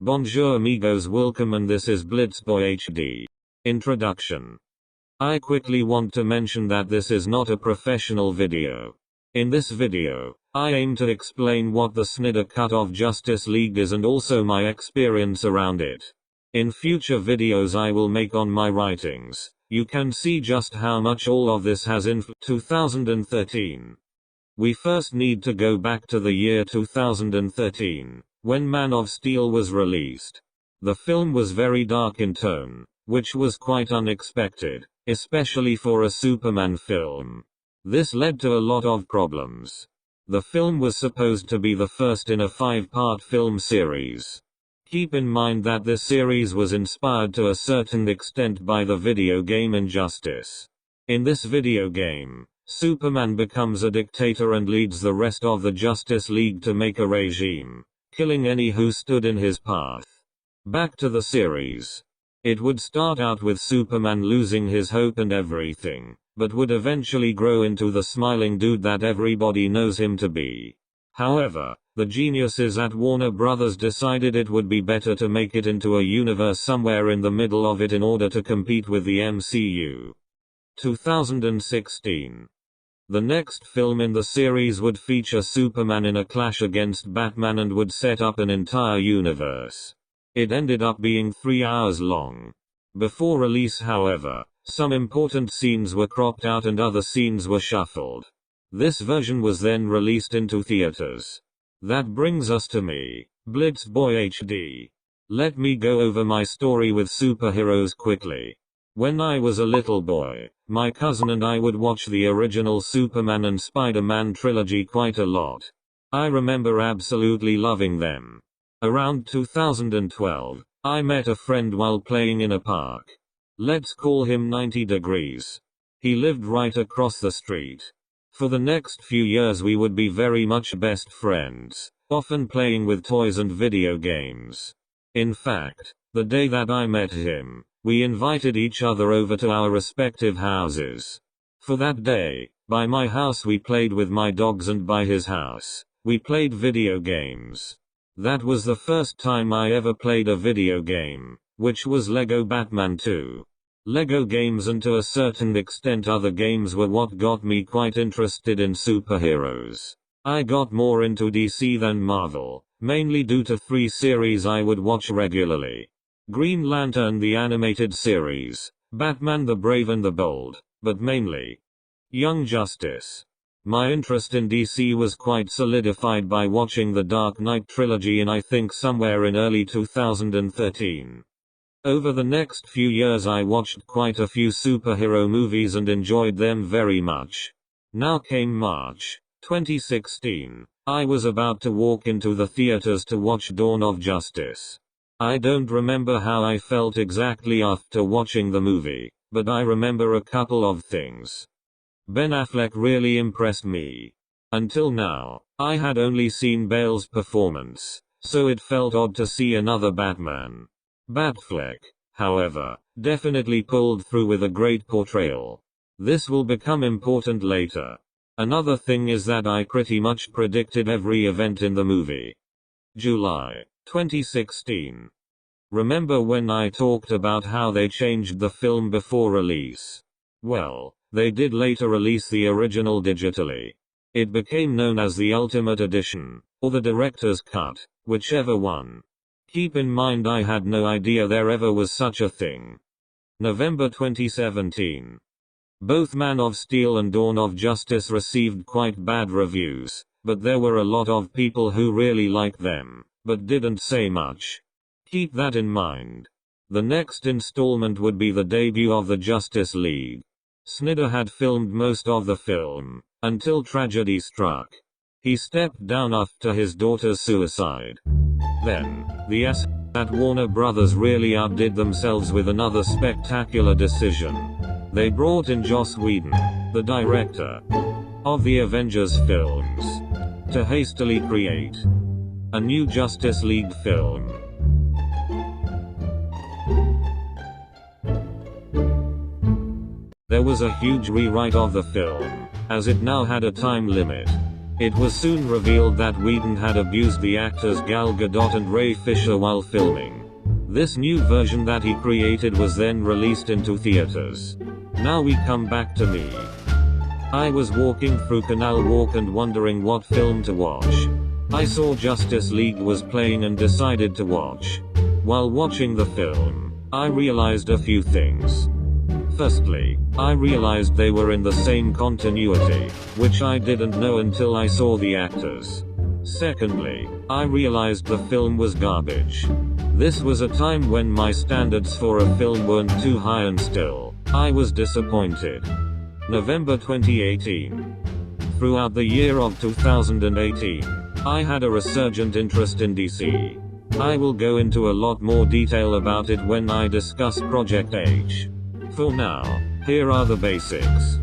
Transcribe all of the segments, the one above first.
Bonjour amigos, welcome, and this is BlitzBoyHD. Introduction. I quickly want to mention that this is not a professional video. In this video, I aim to explain what the Snyder Cut of Justice League is and also my experience around it. In future videos I will make on my writings, you can see just how much all of this has influenced 2013. We first need to go back to the year 2013, when Man of Steel was released. The film was very dark in tone, which was quite unexpected, especially for a Superman film. This led to a lot of problems. The film was supposed to be the first in a 5-part film series. Keep in mind that this series was inspired to a certain extent by the video game Injustice. In this video game, Superman becomes a dictator and leads the rest of the Justice League to make a regime, killing any who stood in his path. Back to the series. It would start out with Superman losing his hope and everything, but would eventually grow into the smiling dude that everybody knows him to be. However, the geniuses at Warner Brothers decided it would be better to make it into a universe somewhere in the middle of it in order to compete with the MCU. 2016. The next film in the series would feature Superman in a clash against Batman and would set up an entire universe. It ended up being 3 hours long. Before release, however, some important scenes were cropped out and other scenes were shuffled. This version was then released into theaters. That brings us to me, BlitzBoyHD. Let me go over my story with superheroes quickly. When I was a little boy, my cousin and I would watch the original Superman and Spider-Man trilogy quite a lot. I remember absolutely loving them. Around 2012, I met a friend while playing in a park. Let's call him 90 Degrees. He lived right across the street. For the next few years we would be very much best friends, often playing with toys and video games. In fact, the day that I met him, we invited each other over to our respective houses. For that day, by my house we played with my dogs and by his house, we played video games. That was the first time I ever played a video game, which was Lego Batman 2. Lego games and to a certain extent other games were what got me quite interested in superheroes. I got more into DC than Marvel, mainly due to 3 series I would watch regularly. Green Lantern, the animated series, Batman the Brave and the Bold, but mainly Young Justice. My interest in DC was quite solidified by watching the Dark Knight trilogy I think somewhere in early 2013. Over the next few years I watched quite a few superhero movies and enjoyed them very much. Now came March 2016. I was about to walk into the theaters to watch Dawn of Justice. I don't remember how I felt exactly after watching the movie, but I remember a couple of things. Ben Affleck really impressed me. Until now, I had only seen Bale's performance, so it felt odd to see another Batman. Batfleck, however, definitely pulled through with a great portrayal. This will become important later. Another thing is that I pretty much predicted every event in the movie. July 2016. Remember when I talked about how they changed the film before release? Well, they did later release the original digitally. It became known as the Ultimate Edition, or the Director's Cut, whichever one. Keep in mind I had no idea there ever was such a thing. November 2017. Both Man of Steel and Dawn of Justice received quite bad reviews, but there were a lot of people who really liked them, but didn't say much. Keep that in mind. The next installment would be the debut of the Justice League. Snyder had filmed most of the film, until tragedy struck. He stepped down after his daughter's suicide. Then, the at Warner Brothers really outdid themselves with another spectacular decision. They brought in Joss Whedon, the director of the Avengers films, to hastily create a new Justice League film. There was a huge rewrite of the film, as it now had a time limit. It was soon revealed that Whedon had abused the actors Gal Gadot and Ray Fisher while filming. This new version that he created was then released into theaters. Now we come back to me. I was walking through Canal Walk and wondering what film to watch. I saw Justice League was playing and decided to watch. While watching the film, I realized a few things. Firstly, I realized they were in the same continuity, which I didn't know until I saw the actors. Secondly, I realized the film was garbage. This was a time when my standards for a film weren't too high and still, I was disappointed. November 2018. Throughout the year of 2018, I had a resurgent interest in DC. I will go into a lot more detail about it when I discuss Project H. For now, here are the basics.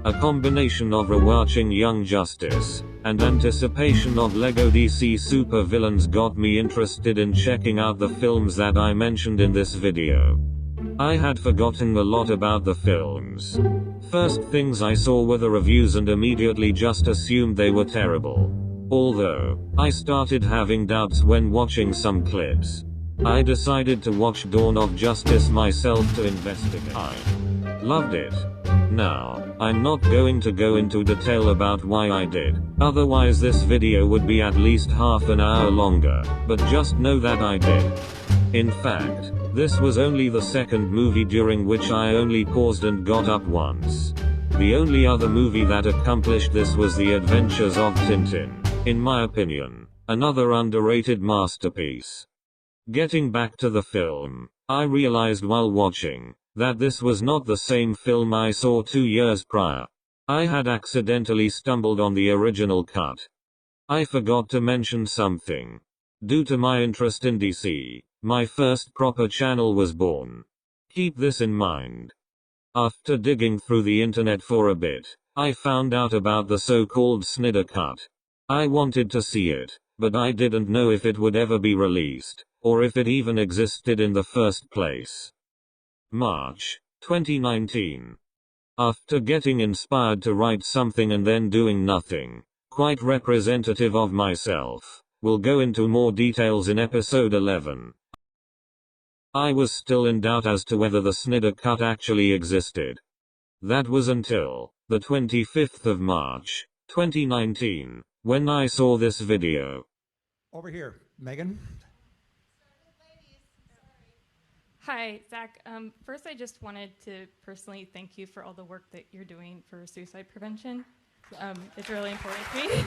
A combination of rewatching Young Justice and anticipation of LEGO DC supervillains got me interested in checking out the films that I mentioned in this video. I had forgotten a lot about the films. First things I saw were the reviews and immediately just assumed they were terrible. Although, I started having doubts when watching some clips. I decided to watch Dawn of Justice myself to investigate. I loved it. Now, I'm not going to go into detail about why I did, otherwise this video would be at least half an hour longer, but just know that I did. In fact, this was only the second movie during which I only paused and got up once. The only other movie that accomplished this was The Adventures of Tintin, in my opinion, another underrated masterpiece. Getting back to the film, I realized while watching that this was not the same film I saw 2 years prior. I had accidentally stumbled on the original cut. I forgot to mention something. Due to my interest in DC, my first proper channel was born. Keep this in mind. After digging through the internet for a bit, I found out about the so-called Snyder Cut. I wanted to see it, but I didn't know if it would ever be released, or if it even existed in the first place. March 2019. After getting inspired to write something and then doing nothing, quite representative of myself, we'll go into more details in episode 11. I was still in doubt as to whether the Snyder Cut actually existed. That was until the 25th of March, 2019, when I saw this video. Over here, Megan. Hi, Zach. First, I just wanted to personally thank you for all the work that you're doing for suicide prevention. It's really important to me.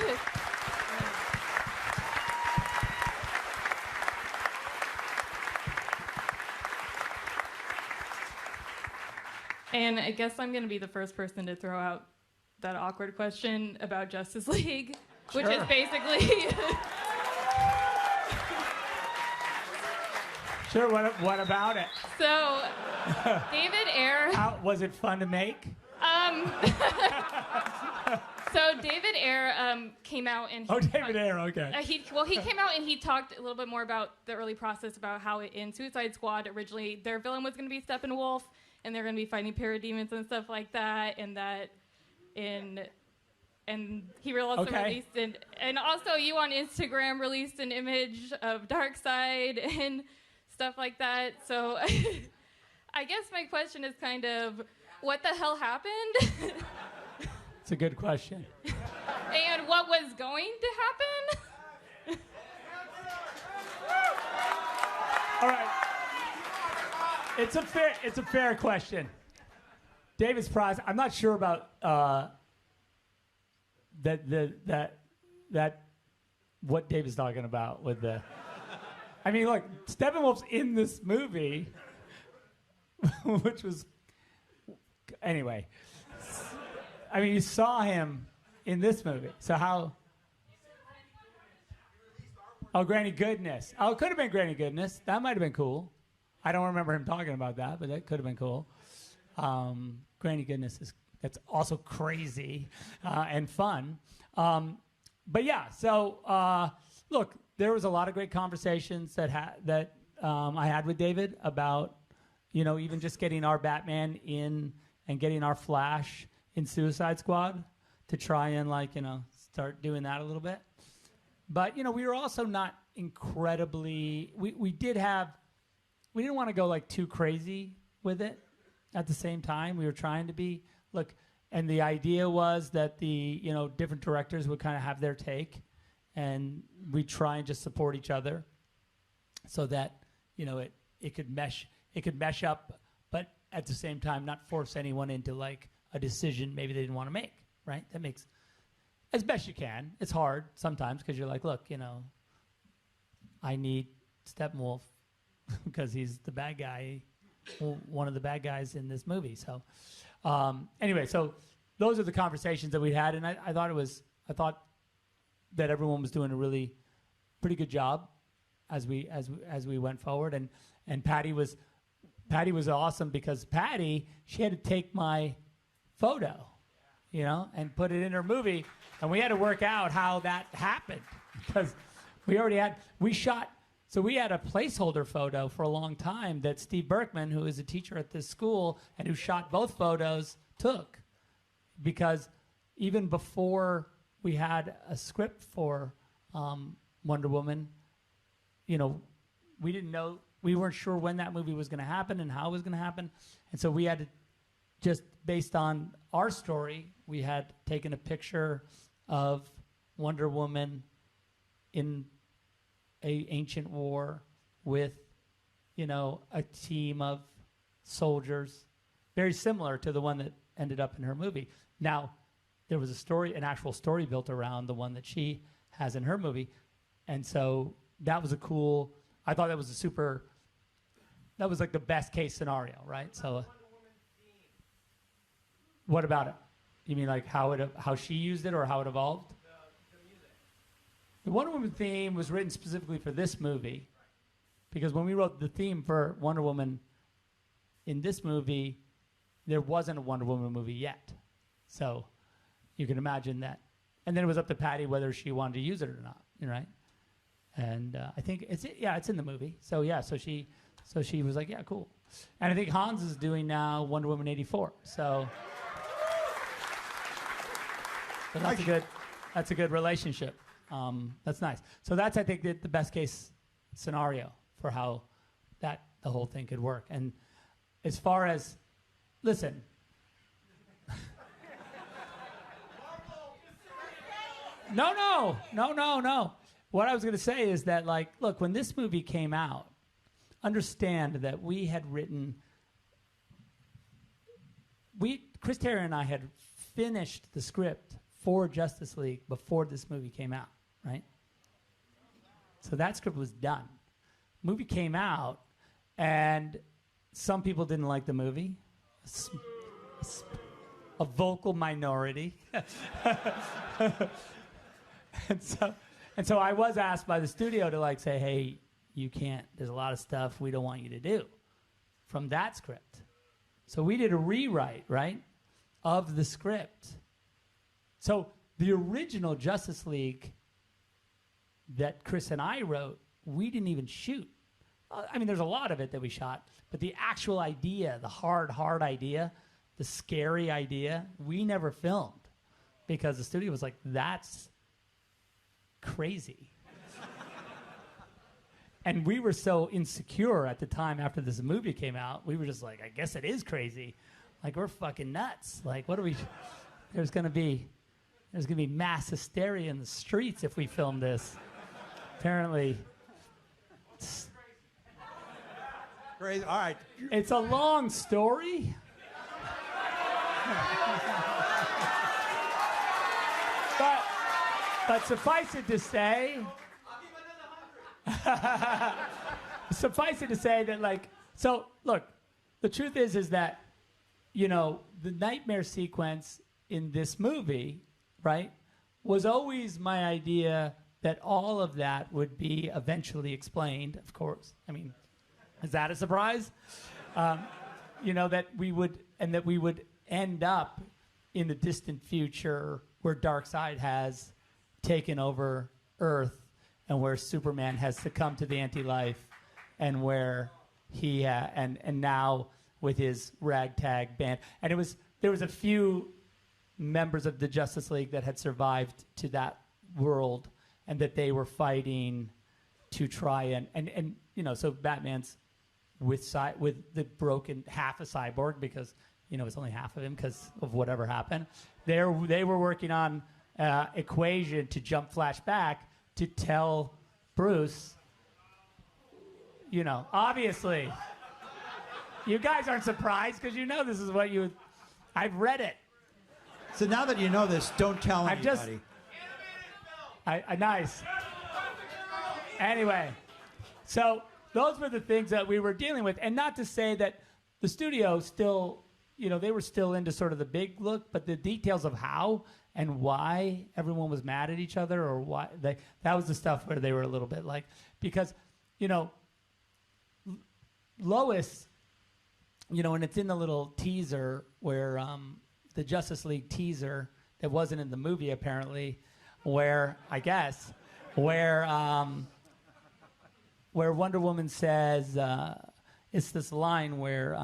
And I guess I'm going to be the first person to throw out that awkward question about Justice League, which is basically... Sure, what about it? So, David Ayer... Was it fun to make? So David Ayer came out and... David Ayer, okay. He came out and he talked a little bit more about the early process, about how in Suicide Squad, originally, their villain was going to be Steppenwolf, and they're going to be fighting parademons and stuff like that, and he also released and also you on Instagram released an image of Darkseid and stuff like that. So I guess my question is kind of, what the hell happened? It's a good question. And what was going to happen? All right. It's a fair question. David's prize. I'm not sure about that what David's talking about with the. I mean, look, Steppenwolf's in this movie, which was anyway. I mean, you saw him in this movie, so how? Oh, Granny Goodness. Oh, it could have been Granny Goodness. That might have been cool. I don't remember him talking about that, but that could have been cool. Granny Goodness that's also crazy and fun. But yeah, so look, there was a lot of great conversations that I had with David about, even just getting our Batman in and getting our Flash in Suicide Squad to try and start doing that a little bit. But, we were also not incredibly, we didn't want to go like too crazy with it at the same time. We were trying to be, and the idea was that the, different directors would kind of have their take, and we try and just support each other so that, it could mesh up, but at the same time not force anyone into like a decision maybe they didn't want to make, right? That makes, as best you can. It's hard sometimes because you're like, look, I need Steppenwolf because he's the bad guy, one of the bad guys in this movie. So anyway, so those are the conversations that we had, and I thought that everyone was doing a really pretty good job as we went forward, and Patty was awesome because Patty, she had to take my photo, and put it in her movie, and we had to work out how that happened because we had a placeholder photo for a long time that Steve Berkman, who is a teacher at this school and who shot both photos, took, because even before we had a script for Wonder Woman, we didn't know, we weren't sure when that movie was going to happen and how it was going to happen. And so we had to, just based on our story, we had taken a picture of Wonder Woman in a ancient war with, a team of soldiers, very similar to the one that ended up in her movie. Now, there was an actual story built around the one that she has in her movie. And so that was I thought that was that was like the best case scenario, right? So what about it? You mean like how she used it or how it evolved? The music. The Wonder Woman theme was written specifically for this movie, because when we wrote the theme for Wonder Woman in this movie, there wasn't a Wonder Woman movie yet. So you can imagine that. And then it was up to Patty whether she wanted to use it or not, right? And I think it's in the movie. So yeah, so she was like, yeah, cool. And I think Hans is doing now Wonder Woman 84. So that's a good relationship. That's nice. So that's, I think, the best case scenario for how the whole thing could work. And as far as, listen. No. What I was going to say is that, look, when this movie came out, understand that Chris Terry and I had finished the script for Justice League before this movie came out, right? So that script was done. Movie came out, and some people didn't like the movie. A vocal minority. And so I was asked by the studio to say, hey, you can't, there's a lot of stuff we don't want you to do from that script. So we did a rewrite, right, of the script. So the original Justice League that Chris and I wrote, we didn't even shoot. I mean, there's a lot of it that we shot, but the actual idea, the hard idea, the scary idea, we never filmed because the studio was like, that's crazy. And we were so insecure at the time after this movie came out, we were just like, I guess it is crazy. We're fucking nuts. What are we, there's gonna be mass hysteria in the streets if we film this. Apparently. Crazy. All right. It's a long story. But suffice it to say, that so look, the truth is that, the nightmare sequence in this movie, right, was always my idea that all of that would be eventually explained, of course. I mean, is that a surprise? That we would end up in the distant future where Darkseid has taken over Earth and where Superman has succumbed to the anti-life and where he and now with his ragtag band. And there was a few members of the Justice League that had survived to that world, and that they were fighting to try and you know, so Batman's with the broken half a cyborg, because you know it's only half of him because of whatever happened. They were working on equation to jump flash back to tell Bruce, you know, obviously you guys aren't surprised because you know this is what you. I've read it. So now that you know this, don't tell anybody. Nice. Anyway, so those were the things that we were dealing with, and not to say that the studio still, you know, they were still into sort of the big look, but the details of how and why everyone was mad at each other, or why that was the stuff where they were a little bit like, because, you know, Lois, you know, and it's in the little teaser where the Justice League teaser that wasn't in the movie apparently, where I guess where Wonder Woman says, it's this line where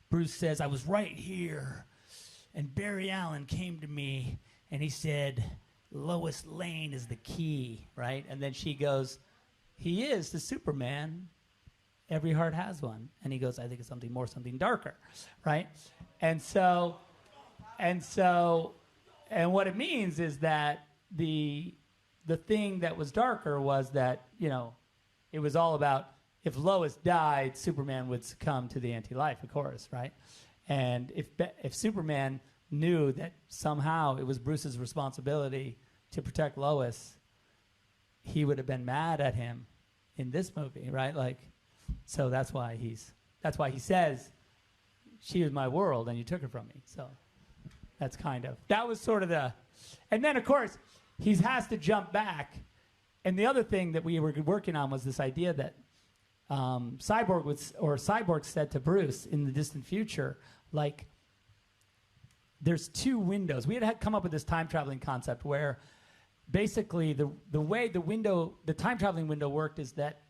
Bruce says, "I was right here, and Barry Allen came to me, and he said, Lois Lane is the key," right? And then she goes, "He is the Superman. Every heart has one." And he goes, "I think it's something more, something darker," right? And what it means is that the thing that was darker was that, you know, it was all about if Lois died, Superman would succumb to the anti-life, of course, right? And if Superman knew that somehow it was Bruce's responsibility to protect Lois, he would have been mad at him in this movie, right? Like, so that's why he says, "She was my world and you took her from me." So that's that was sort of and then of course he has to jump back. And the other thing that we were working on was this idea that Cyborg said to Bruce in the distant future, like, there's two windows. We had come up with this time traveling concept where basically the way the time traveling window worked is that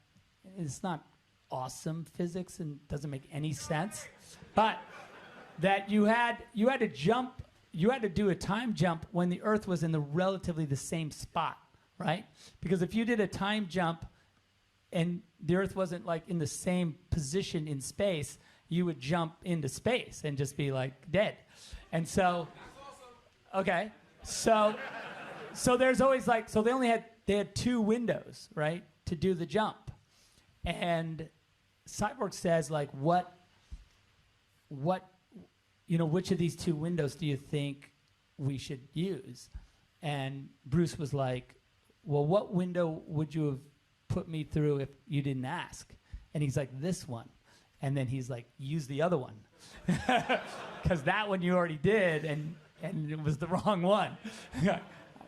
it's not awesome physics and doesn't make any sense, but that you had to jump, you had to do a time jump when the Earth was in relatively the same spot, right? Because if you did a time jump and the Earth wasn't like in the same position in space, you would jump into space and just be like dead. And so, okay, so there's always like, so they had two windows, right, to do the jump. And Cyborg says, like, what, you know, which of these two windows do you think we should use? And Bruce was like, well, what window would you have put me through if you didn't ask? And he's like, this one. And then he's like, use the other one. Because that one you already did, and it was the wrong one.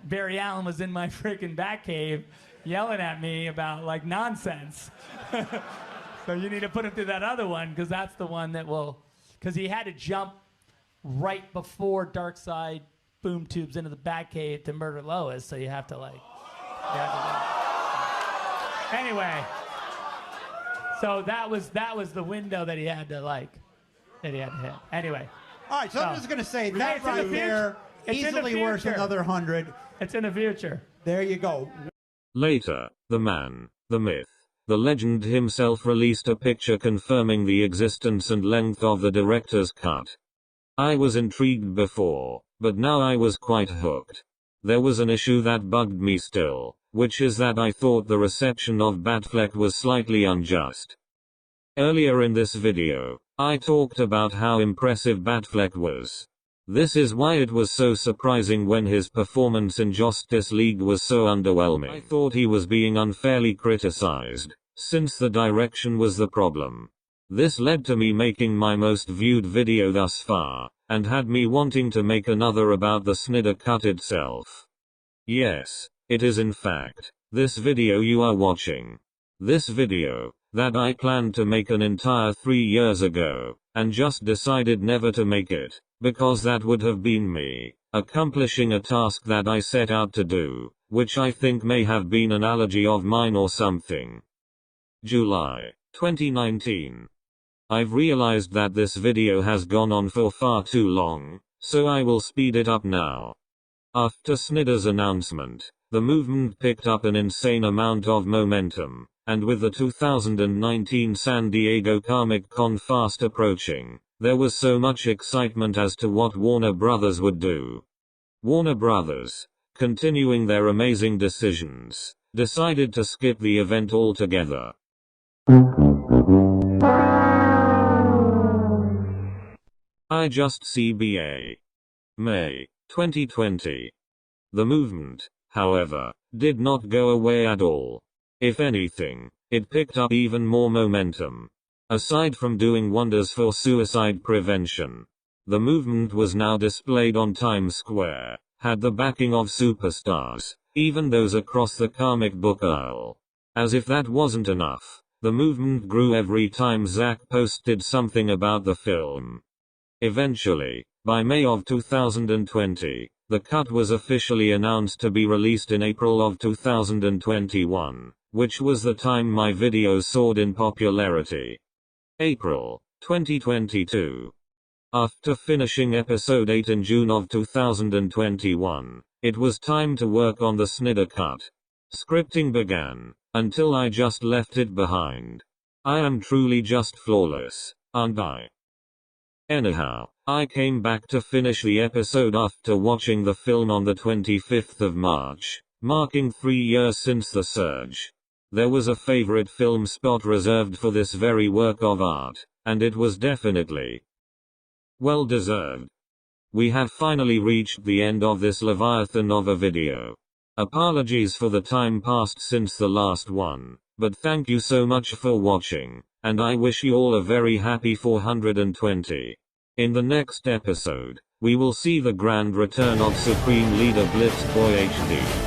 Barry Allen was in my freaking Batcave yelling at me about, like, nonsense. So you need to put him through that other one, because that's the one that will... Because he had to jump right before Darkseid boom tubes into the Batcave to murder Lois, so you have to, like... Anyway, so that was the window that he had to hit. Anyway. All right, so I'm just going to say that right there, easily worth another 100. It's in the future. There you go. Later, the man, the myth, the legend himself released a picture confirming the existence and length of the director's cut. I was intrigued before, but now I was quite hooked. There was an issue that bugged me still, which is that I thought the reception of Batfleck was slightly unjust. Earlier in this video, I talked about how impressive Batfleck was. This is why it was so surprising when his performance in Justice League was so underwhelming. I thought he was being unfairly criticized, since the direction was the problem. This led to me making my most viewed video thus far, and had me wanting to make another about the Snyder Cut itself. Yes, it is in fact, this video you are watching. This video, that I planned to make an entire 3 years ago, and just decided never to make it, because that would have been me, accomplishing a task that I set out to do, which I think may have been an allergy of mine or something. July 2019. I've realized that this video has gone on for far too long, so I will speed it up now. After Snyder's announcement, the movement picked up an insane amount of momentum, and with the 2019 San Diego Comic Con fast approaching, there was so much excitement as to what Warner Brothers would do. Warner Brothers, continuing their amazing decisions, decided to skip the event altogether. I just CBA. May 2020. The movement, however, did not go away at all. If anything, it picked up even more momentum. Aside from doing wonders for suicide prevention, the movement was now displayed on Times Square, had the backing of superstars, even those across the comic book aisle. As if that wasn't enough, the movement grew every time Zack posted something about the film. Eventually, by May of 2020, the cut was officially announced to be released in April of 2021, which was the time my video soared in popularity. April 2022. After finishing episode 8 in June of 2021, it was time to work on the Snyder Cut. Scripting began, until I just left it behind. I am truly just flawless, aren't I? Anyhow, I came back to finish the episode after watching the film on the 25th of March, marking 3 years since the surge. There was a favorite film spot reserved for this very work of art, and it was definitely well deserved. We have finally reached the end of this leviathan of a video. Apologies for the time passed since the last one, but thank you so much for watching, and I wish you all a very happy 420. In the next episode, we will see the grand return of Supreme Leader BlitzBoyHD.